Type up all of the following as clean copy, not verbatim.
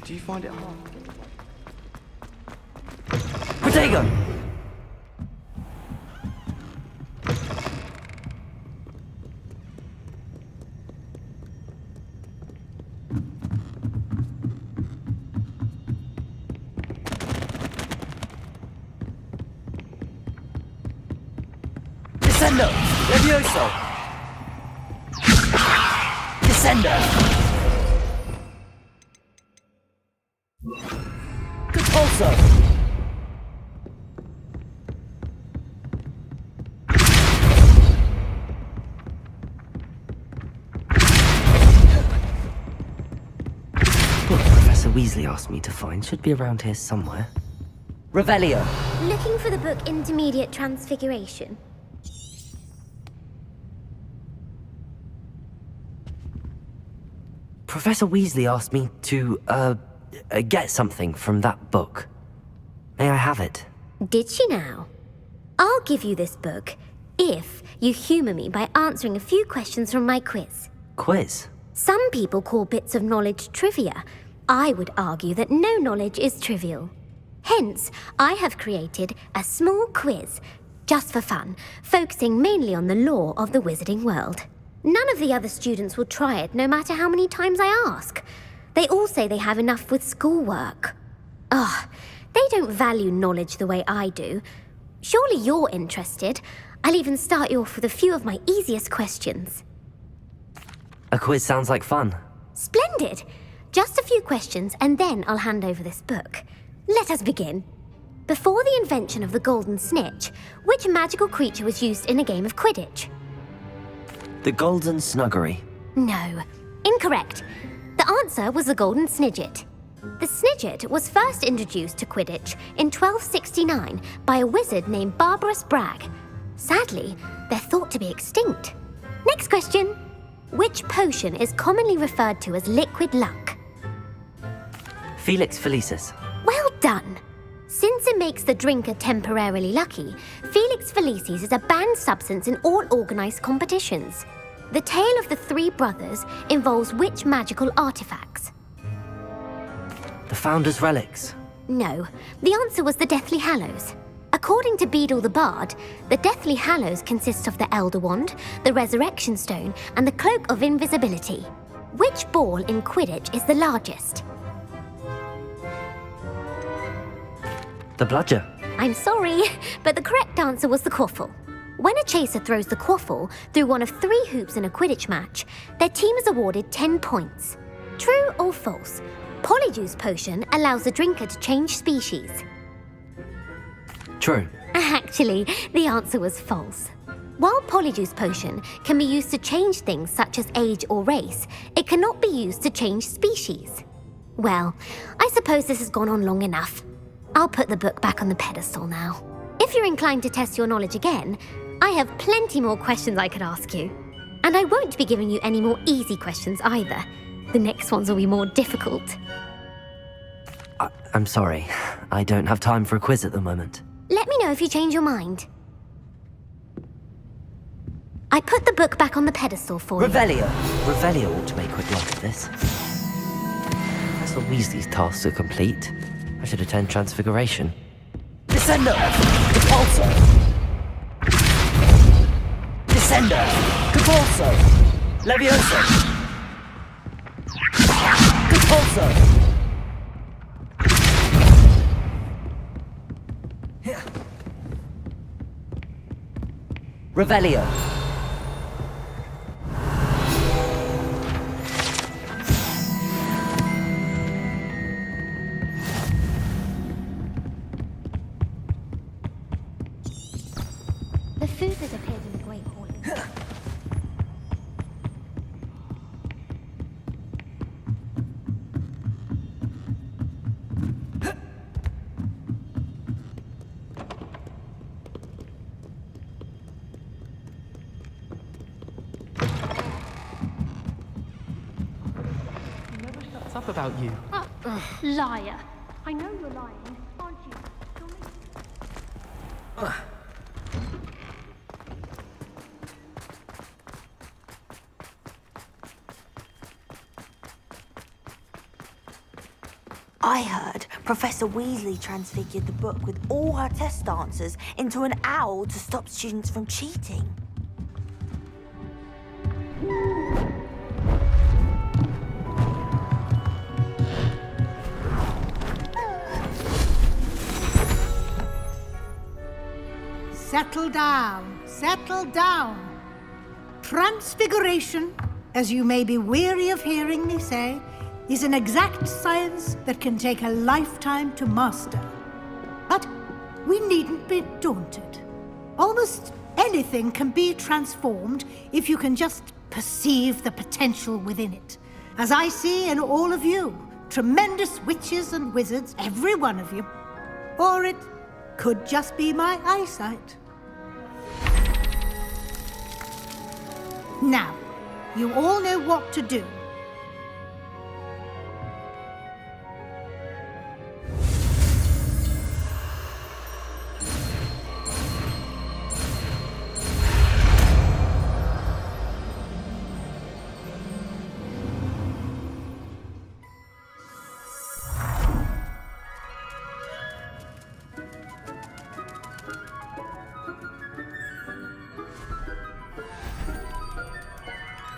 Do you find it hard? Protego! Descendo! Levioso! Descendo! Compulso! What Professor Weasley asked me to find should be around here somewhere. Revelio! Looking for the book Intermediate Transfiguration? Professor Weasley asked me to, get something from that book. May I have it? Did she now? I'll give you this book if you humour me by answering a few questions from my quiz. Quiz? Some people call bits of knowledge trivia. I would argue that no knowledge is trivial. Hence, I have created a small quiz, just for fun, focusing mainly on the lore of the wizarding world. None of the other students will try it, no matter how many times I ask. They all say they have enough with schoolwork. Ugh, they don't value knowledge the way I do. Surely you're interested. I'll even start you off with a few of my easiest questions. A quiz sounds like fun. Splendid! Just a few questions, and then I'll hand over this book. Let us begin. Before the invention of the golden snitch, which magical creature was used in a game of Quidditch? The Golden Snuggery. No. Incorrect. The answer was the golden snidget. The snidget was first introduced to Quidditch in 1269 by a wizard named Barbarous Bragg. Sadly, they're thought to be extinct. Next question. Which potion is commonly referred to as liquid luck? Felix Felicis. Well done! Since it makes the drinker temporarily lucky, Felix Felicis is a banned substance in all organised competitions. The tale of the three brothers involves which magical artifacts? The Founder's Relics. No, the answer was the Deathly Hallows. According to Beadle the Bard, the Deathly Hallows consists of the Elder Wand, the Resurrection Stone, and the Cloak of Invisibility. Which ball in Quidditch is the largest? The Bludger. I'm sorry, but the correct answer was the quaffle. When a chaser throws the quaffle through one of 3 hoops in a Quidditch match, their team is awarded 10 points. True or false? Polyjuice Potion allows the drinker to change species. True. Actually, the answer was false. While Polyjuice Potion can be used to change things such as age or race, it cannot be used to change species. Well, I suppose this has gone on long enough. I'll put the book back on the pedestal now. If you're inclined to test your knowledge again, I have plenty more questions I could ask you. And I won't be giving you any more easy questions either. The next ones will be more difficult. I'm sorry. I don't have time for a quiz at the moment. Let me know if you change your mind. I put the book back on the pedestal for you. Revelio! Revelio ought to make quick work of this. Professor Weasley's tasks are complete. I should attend Transfiguration. Descendo! Compulso! Descendo! Compulso! Levioso! Compulso! Revelio! The food that appeared in the Great Hall. Never shuts up about you. Liar. I know you're lying, aren't you? You're making... I heard Professor Weasley transfigured the book with all her test answers into an owl to stop students from cheating. Settle down, settle down. Transfiguration, as you may be weary of hearing me say, is an exact science that can take a lifetime to master. But we needn't be daunted. Almost anything can be transformed if you can just perceive the potential within it. As I see in all of you, tremendous witches and wizards, every one of you. Or it could just be my eyesight. Now, you all know what to do.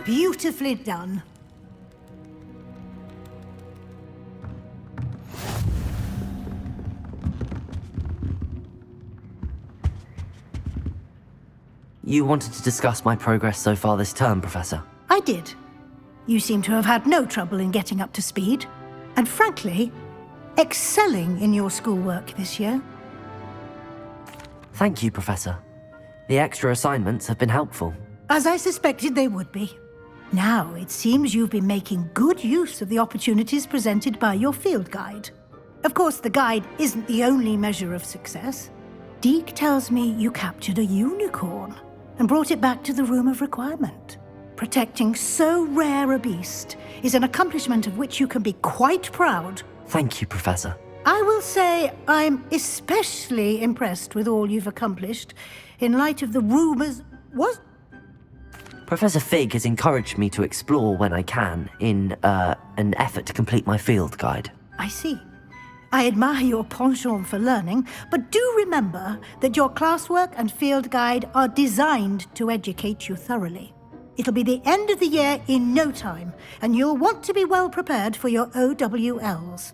Beautifully done. You wanted to discuss my progress so far this term, Professor? I did. You seem to have had no trouble in getting up to speed, and frankly, excelling in your schoolwork this year. Thank you, Professor. The extra assignments have been helpful. As I suspected they would be. Now, it seems you've been making good use of the opportunities presented by your field guide. Of course, the guide isn't the only measure of success. Deke tells me you captured a unicorn and brought it back to the Room of Requirement. Protecting so rare a beast is an accomplishment of which you can be quite proud. Thank you, Professor. I will say I'm especially impressed with all you've accomplished in light of the rumors... What? Professor Fig has encouraged me to explore when I can in an effort to complete my field guide. I see. I admire your penchant for learning, but do remember that your classwork and field guide are designed to educate you thoroughly. It'll be the end of the year in no time, and you'll want to be well prepared for your OWLs.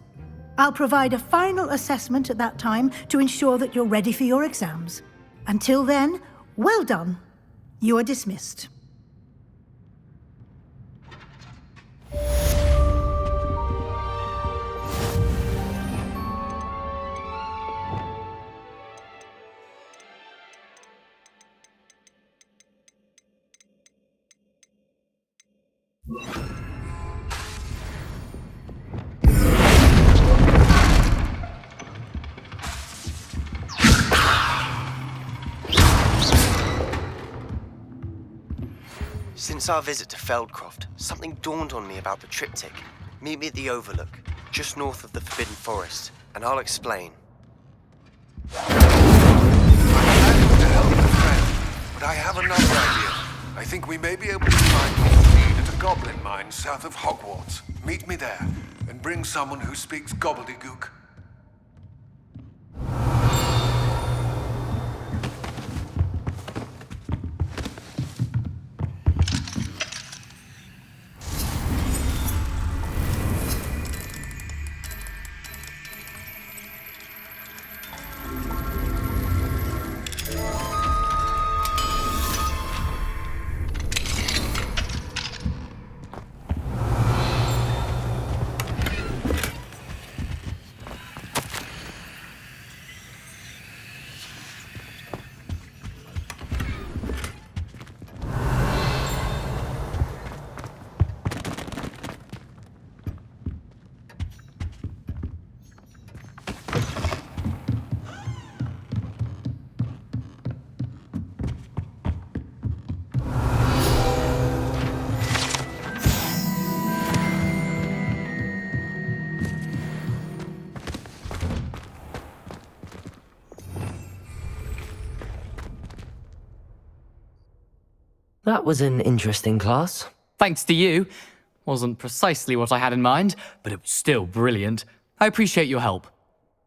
I'll provide a final assessment at that time to ensure that you're ready for your exams. Until then, well done. You are dismissed. Since our visit to Feldcroft, something dawned on me about the triptych. Meet me at the Overlook, just north of the Forbidden Forest, and I'll explain. I'm happy to help a friend, but I have another idea. I think we may be able to find a feed at a goblin mine south of Hogwarts. Meet me there, and bring someone who speaks gobbledygook. That was an interesting class. Thanks to you. Wasn't precisely what I had in mind, but it was still brilliant. I appreciate your help.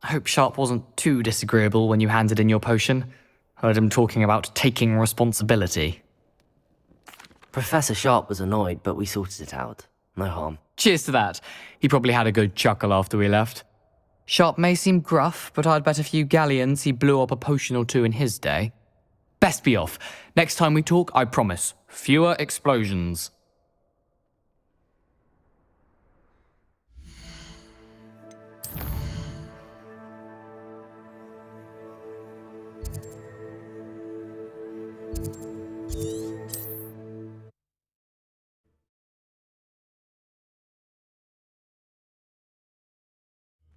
I hope Sharp wasn't too disagreeable when you handed in your potion. Heard him talking about taking responsibility. Professor Sharp was annoyed, but we sorted it out. No harm. Cheers to that. He probably had a good chuckle after we left. Sharp may seem gruff, but I'd bet a few galleons he blew up a potion or two in his day. Best be off. Next time we talk, I promise, fewer explosions.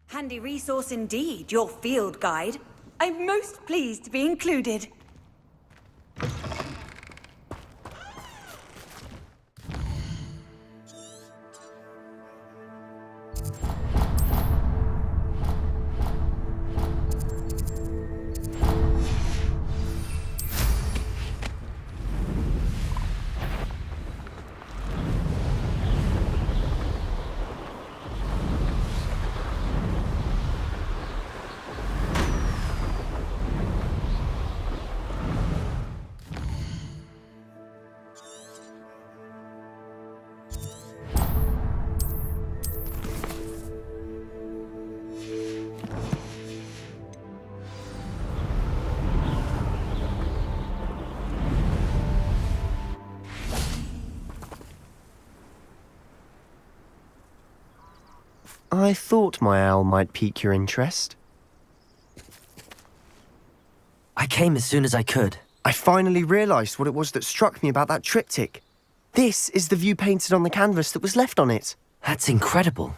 Handy resource indeed, your field guide. I'm most pleased to be included. I thought my owl might pique your interest. I came as soon as I could. I finally realised what it was that struck me about that triptych. This is the view painted on the canvas that was left on it. That's incredible.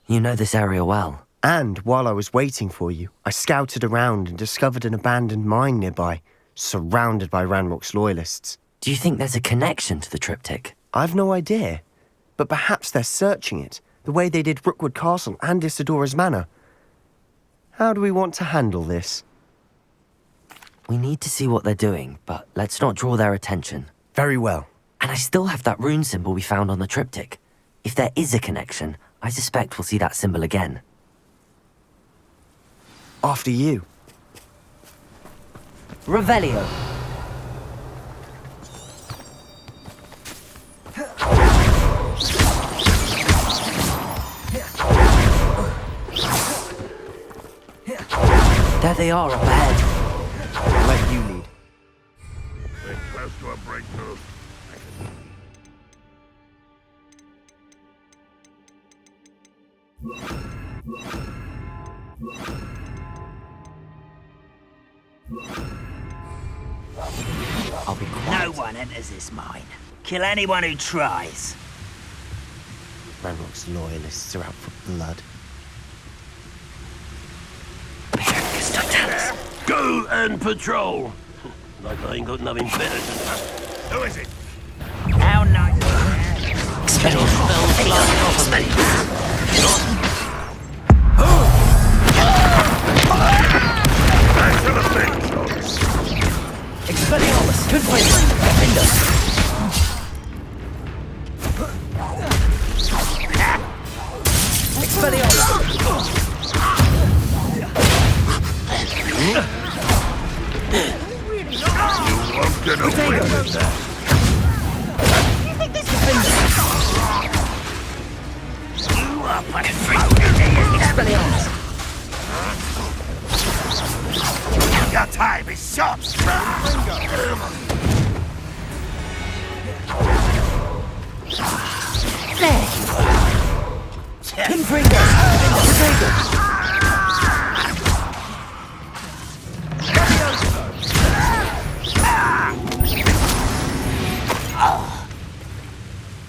You know this area well. And while I was waiting for you, I scouted around and discovered an abandoned mine nearby, surrounded by Ranrock's loyalists. Do you think there's a connection to the triptych? I've no idea, but perhaps they're searching it, the way they did Rookwood Castle and Isidora's Manor. How do we want to handle this? We need to see what they're doing, but let's not draw their attention. Very well. And I still have that rune symbol we found on the triptych. If there is a connection, I suspect we'll see that symbol again. After you. Revelio! There they are up ahead. I'll let you lead. We're close to a breakthrough. I'll be quiet. No one enters this mine. Kill anyone who tries. Ranrock's loyalists are out for blood. Go and patrol. Like I ain't got nothing better to do. Who is it? How nice. Back to the thing, Jones. Expelliarmus! Confringo! Defender! You won't get away with that. You are but Expelliarmus! Your time is short. There you are! Confringo! Confringo!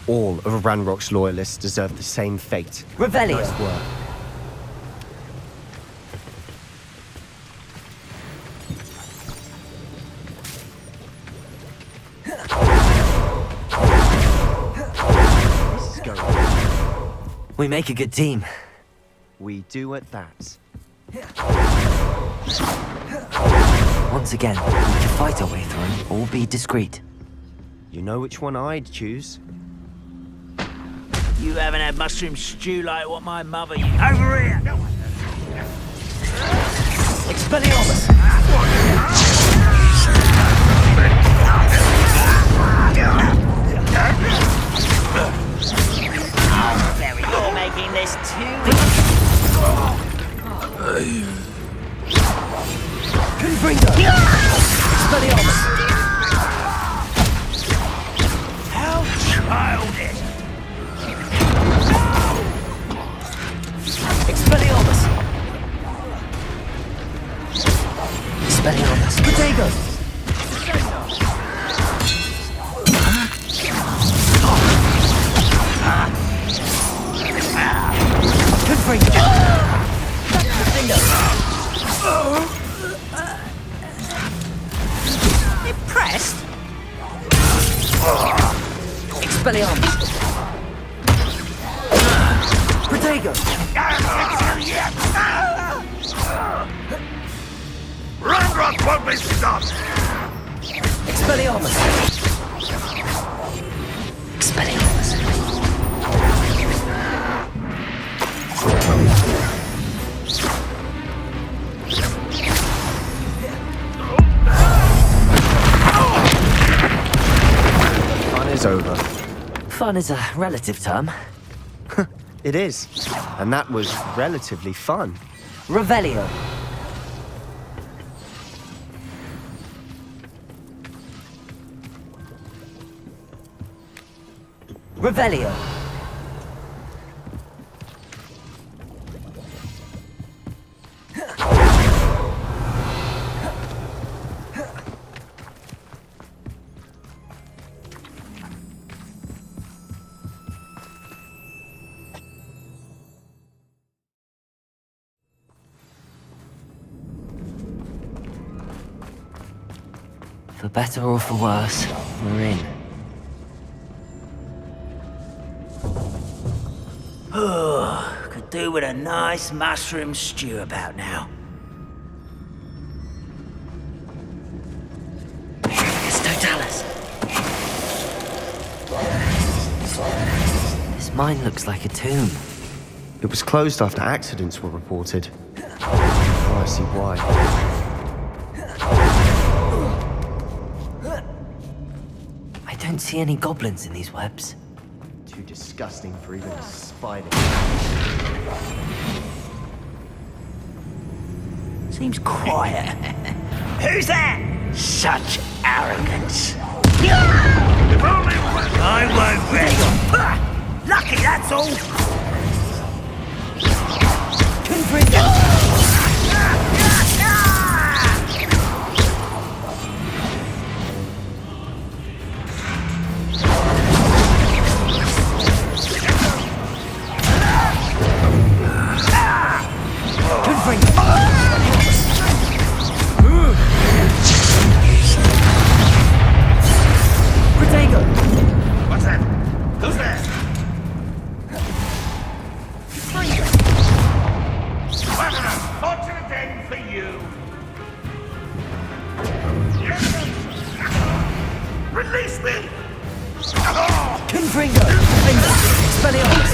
All of Ranrock's loyalists deserve the same fate. Revelio! Nice work. This is going well. We make a good team. We do at that. Once again, we can fight our way through, or be discreet. You know which one I'd choose? You haven't had mushroom stew like what my mother used. Over here! Expelliarmus! Oh, Barry, you're making this too Confringo! Expelliarmus! How childish! Expelliarmus! Expelliarmus! Protego! Confringo! Impressed? Expelliarmus! Protego! Ranrock won't be stopped! Expelliarmus! Expelliarmus! Fun is over. Fun is a relative term. It is. And that was relatively fun. Revelio. Revelio. For better or for worse, we're in. Could do with a nice mushroom stew about now. It's Totalis. This mine looks like a tomb. It was closed after accidents were reported. Oh, I see why. I don't see any goblins in these webs. Too disgusting for even a spider. Seems quiet. Who's that? Such arrogance. If only I won't rest. Lucky, that's all. What's that? Who's there? What an unfortunate end for you. Release me! Confringo! Expelliarmus!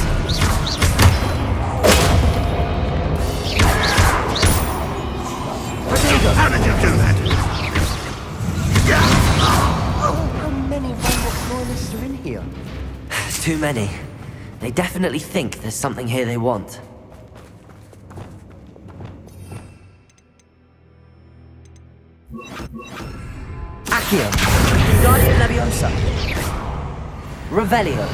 How did you do that? Oh, how many Ranrock loyalists are in here? Too many. They definitely think there's something here they want. Accio! Guardian Leviosa! Revelio!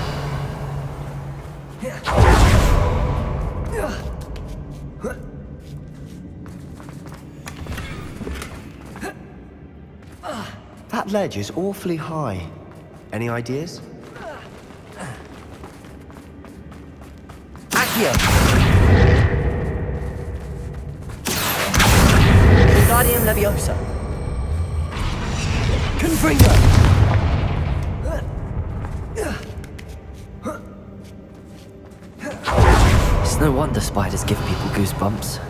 That ledge is awfully high. Any ideas? Accio! Guardian Leviosa! Confringo! It's no wonder spiders give people goosebumps.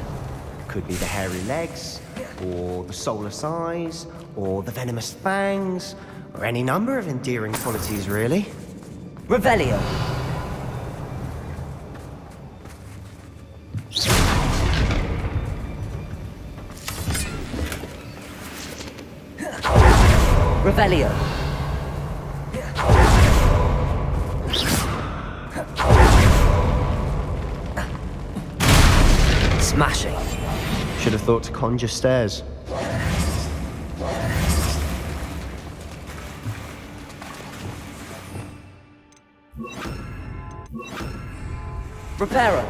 Could be the hairy legs, or the soulless eyes, or the venomous fangs, or any number of endearing qualities, really. Revelio! Revelio. Smashing. Should have thought to conjure stairs. Reparo.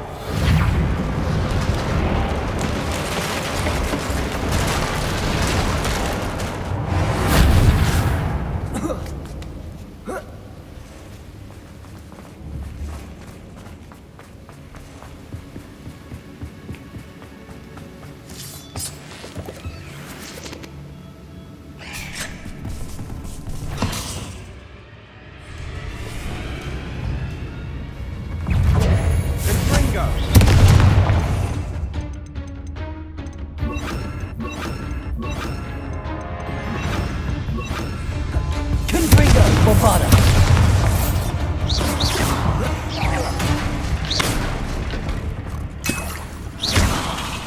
Bombada.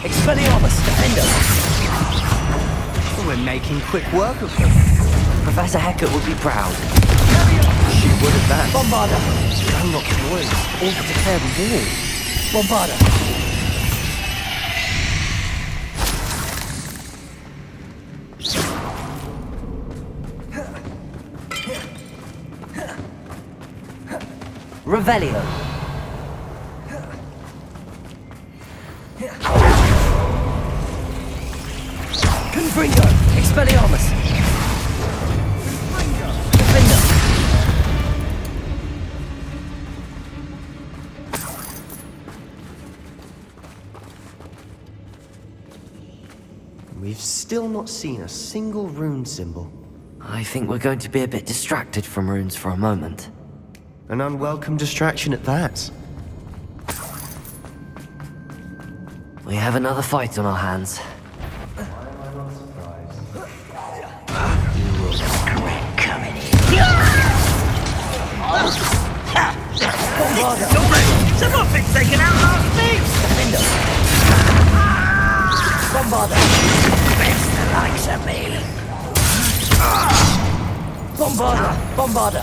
Expelliarmus, defender. We're making quick work of them. Professor Hecat would be proud. She would at that. Bombada. Don't knock the noise. All to declare the war. Bombada. Revelio. Confringo. Expelliarmus. Defender. We've still not seen a single rune symbol. I think we're going to be a bit distracted from runes for a moment. An unwelcome distraction at that. We have another fight on our hands. Someone been taken out last week! Defender. Bombada. Best the likes of me. Bombada. Bombada.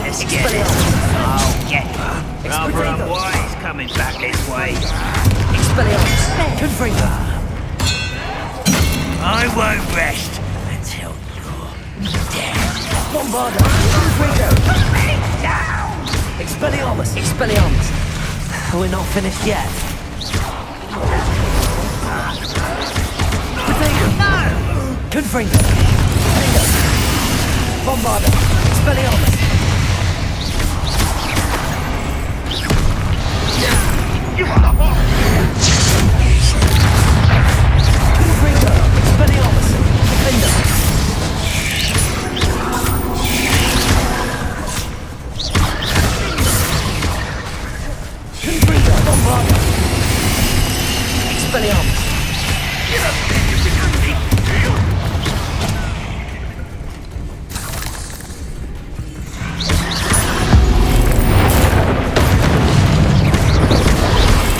Let's get it. Oh, get it. Rather unwise coming back this way. Expelliarmus. Confringo. I won't rest until you're dead. Bombada. Confringo. Expelliarmus. Expelliarmus. We're not finished yet. Confringo. Bombada. Expelliarmus. Confringo. Expelliarmus. Defender. Confringo. Bombada. Expelliarmus.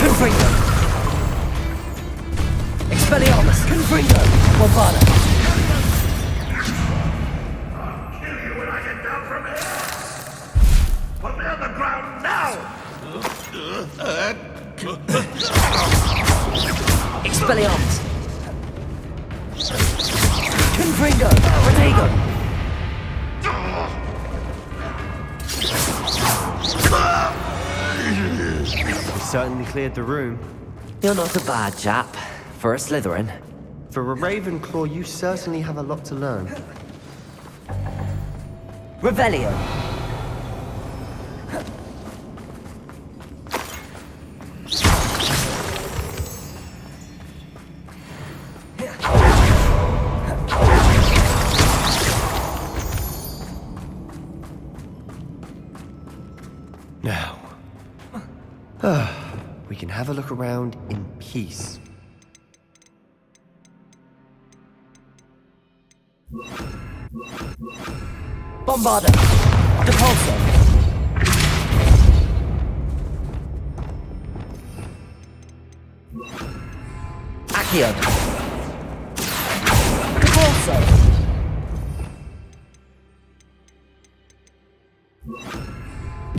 Confringo. Expelliarmus. Confringo. Bombada. Kill you when I get down from here! Put me on the ground now! Expelliarmus. Confringo. Protego. We certainly cleared the room. You're not a bad chap. For a Slytherin. For a Ravenclaw, you certainly have a lot to learn. Revelio. Now, we can have a look around in peace. Bombada. Depulso. Accio! Repulso!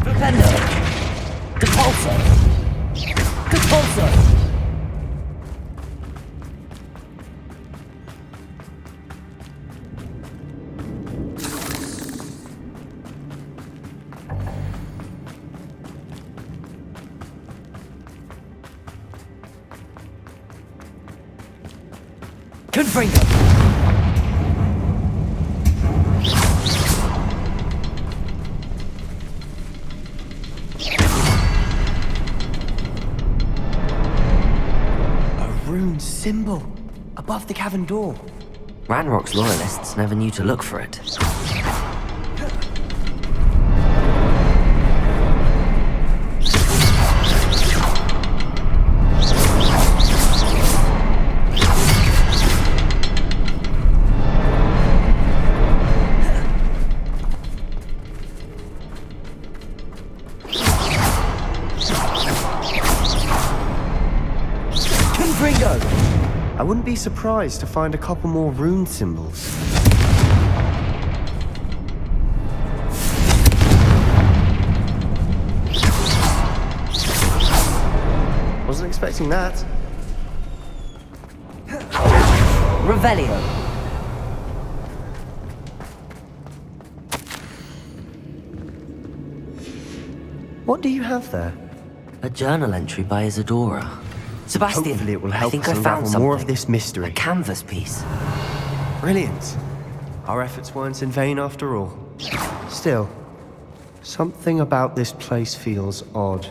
Propendo! Repulso! Repulso! Confringo! A rune symbol above the cavern door. Ranrock's loyalists never knew to look for it. I wouldn't be surprised to find a couple more rune symbols. Wasn't expecting that. Revelio! What do you have there? A journal entry by Isadora. Sebastian, Hopefully it will help I think us I found unravel more of something. this mystery. A canvas piece. Brilliant. Our efforts weren't in vain after all. Still, something about this place feels odd.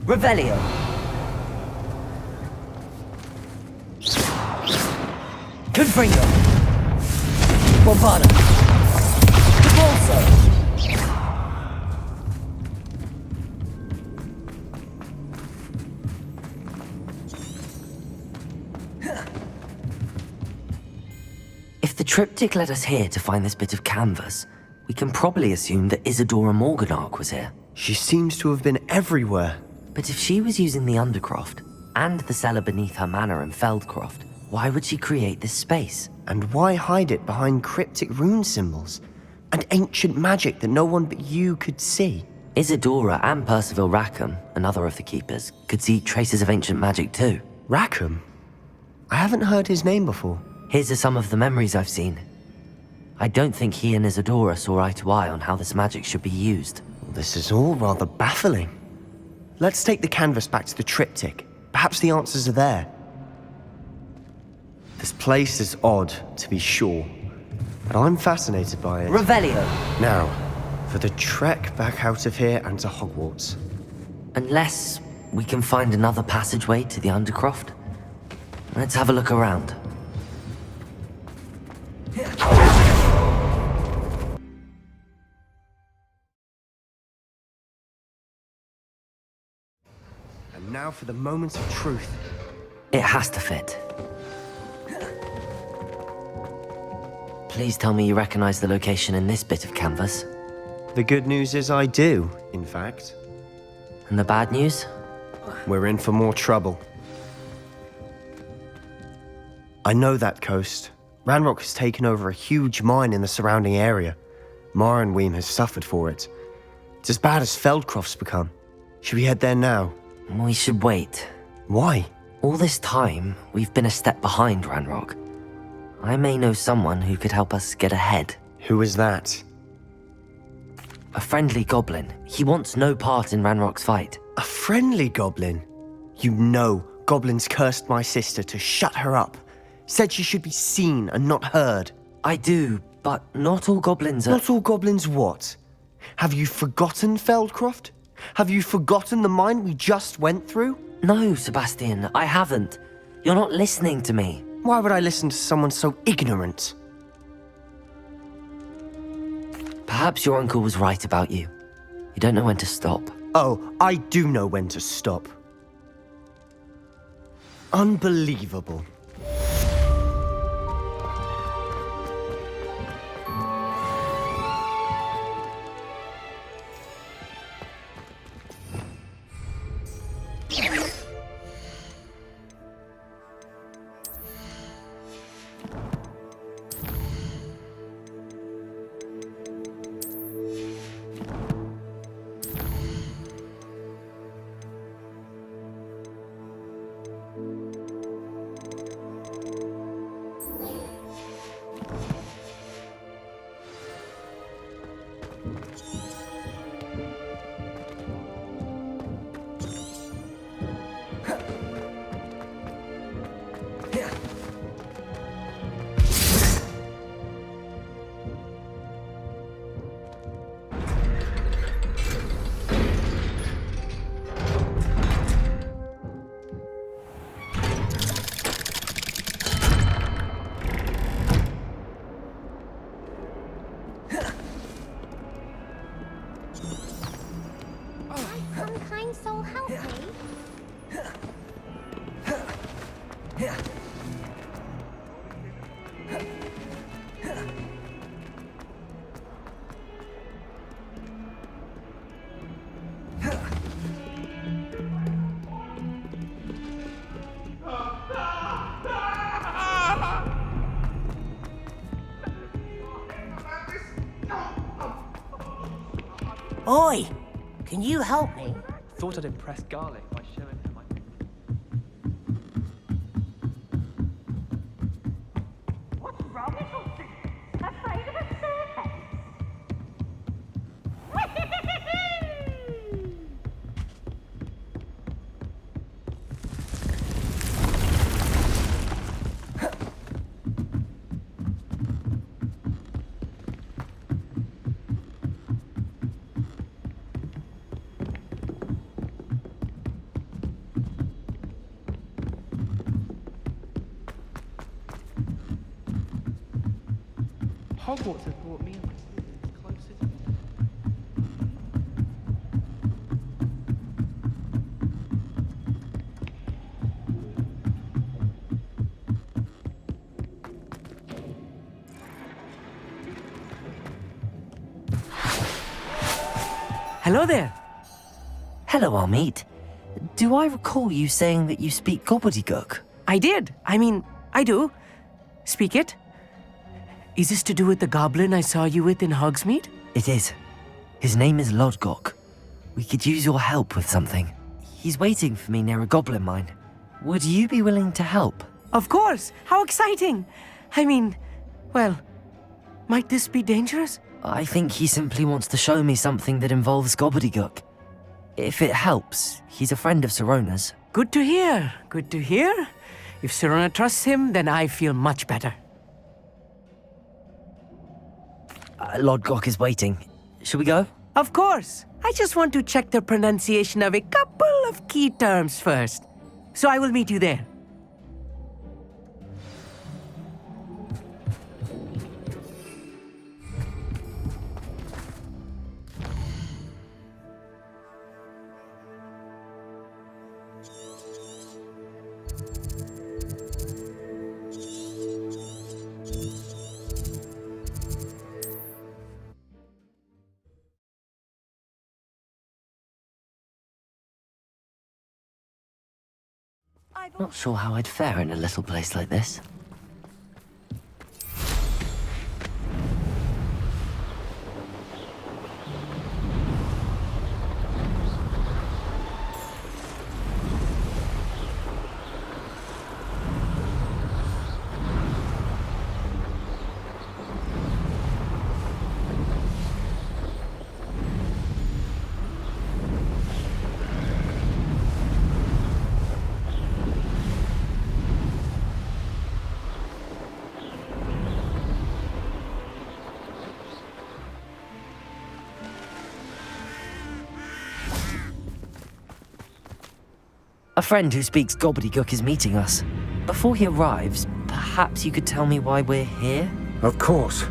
Revelio! Confringo! Bombada! Repulso! If the triptych led us here to find this bit of canvas, we can probably assume that Isadora Morganark was here. She seems to have been everywhere. But if she was using the Undercroft, and the cellar beneath her manor in Feldcroft, why would she create this space? And why hide it behind cryptic rune symbols? And ancient magic that no one but you could see? Isadora and Percival Rackham, another of the Keepers, could see traces of ancient magic too. Rackham? I haven't heard his name before. His are some of the memories I've seen. I don't think he and Isadora saw eye to eye on how this magic should be used. This is all rather baffling. Let's take the canvas back to the triptych. Perhaps the answers are there. This place is odd, to be sure, but I'm fascinated by it. Revelio! Now, for the trek back out of here and to Hogwarts. Unless we can find another passageway to the Undercroft. Let's have a look around. And now for the moments of truth. It has to fit. Please tell me you recognize the location in this bit of canvas. The good news is I do, in fact. And the bad news? We're in for more trouble. I know that coast. Ranrock has taken over a huge mine in the surrounding area. Marrenweem has suffered for it. It's as bad as Feldcroft's become. Should we head there now? We should wait. Why? All this time, we've been a step behind Ranrock. I may know someone who could help us get ahead. Who is that? A friendly goblin. He wants no part in Ranrock's fight. A friendly goblin? You know goblins cursed my sister to shut her up. Said she should be seen and not heard. I do, but not all goblins are... Not all goblins what? Have you forgotten Feldcroft? Have you forgotten the mine we just went through? No, Sebastian, I haven't. You're not listening to me. Why would I listen to someone so ignorant? Perhaps your uncle was right about you. You don't know when to stop. Oh, I do know when to stop. Unbelievable. Oi! Can you help me? Thought I'd impress Garlic by showing her my... What's wrong with you things? Afraid of a staircase? Hogwarts has brought me and my students closer to... Hello there. Hello, Amit. Do I recall you saying that you speak gobbledygook? I did. I do. Speak it. Is this to do with the goblin I saw you with in Hogsmeade? It is. His name is Lodgok. We could use your help with something. He's waiting for me near a goblin mine. Would you be willing to help? Of course. How exciting. Well, might this be dangerous? I think he simply wants to show me something that involves gobbledygook. If it helps, he's a friend of Sirona's. Good to hear. Good to hear. If Sirona trusts him, then I feel much better. Lodgok is waiting. Shall we go? Of course. I just want to check the pronunciation of a couple of key terms first. So I will meet you there. Not sure how I'd fare in a little place like this. A friend who speaks gobbledygook is meeting us. Before he arrives, perhaps you could tell me why we're here? Of course.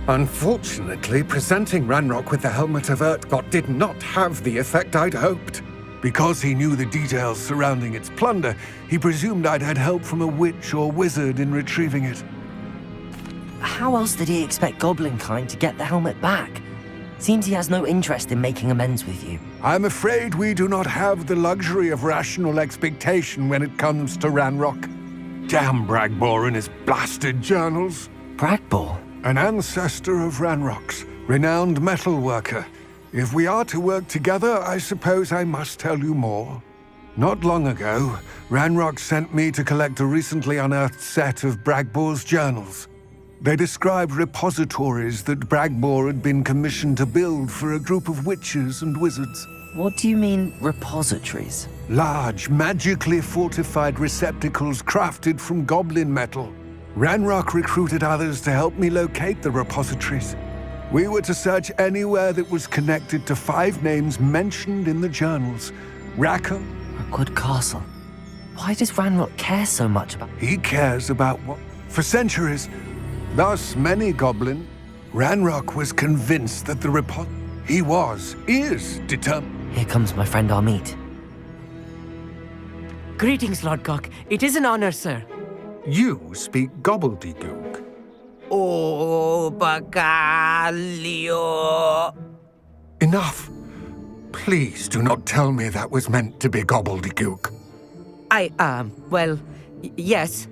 Unfortunately, presenting Ranrock with the Helmet of Urtkot did not have the effect I'd hoped. Because he knew the details surrounding its plunder, he presumed I'd had help from a witch or wizard in retrieving it. How else did he expect Goblinkind to get the helmet back? Seems he has no interest in making amends with you. I'm afraid we do not have the luxury of rational expectation when it comes to Ranrock. Damn Bragbor and his blasted journals. Bragbor? An ancestor of Ranrock's, renowned metal worker. If we are to work together, I suppose I must tell you more. Not long ago, Ranrock sent me to collect a recently unearthed set of Bragbor's journals. They described repositories that Bragbor had been commissioned to build for a group of witches and wizards. What do you mean, repositories? Large, magically fortified receptacles crafted from goblin metal. Ranrock recruited others to help me locate the repositories. We were to search anywhere that was connected to 5 names mentioned in the journals. Rackham. Rookwood Castle. Why does Ranrock care so much about... He cares about what? For centuries, thus many goblin, Ranrock was convinced that the is determined. Here comes my friend Amit. Greetings, Lodgok. It is an honor, sir. You speak gobbledygook. Oh, bagaglio. Enough. Please do not tell me that was meant to be gobbledygook. Yes.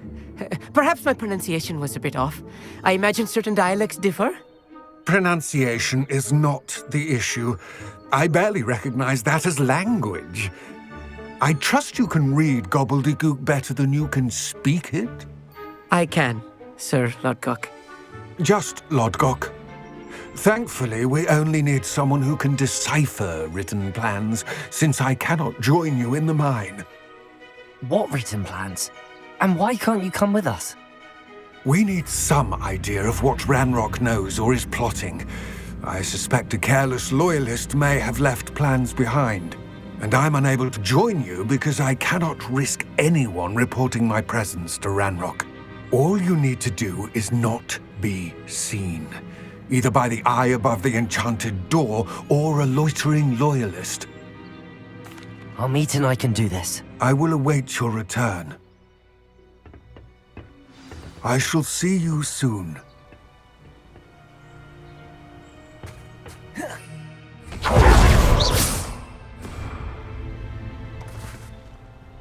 Perhaps my pronunciation was a bit off. I imagine certain dialects differ. Pronunciation is not the issue. I barely recognize that as language. I trust you can read gobbledygook better than you can speak it? I can, Sir Lodgok. Just Lodgok. Thankfully, we only need someone who can decipher written plans, since I cannot join you in the mine. What written plans? And why can't you come with us? We need some idea of what Ranrock knows or is plotting. I suspect a careless loyalist may have left plans behind. And I'm unable to join you because I cannot risk anyone reporting my presence to Ranrock. All you need to do is not be seen, either by the eye above the enchanted door or a loitering loyalist. Our meet and I can do this. I will await your return. I shall see you soon.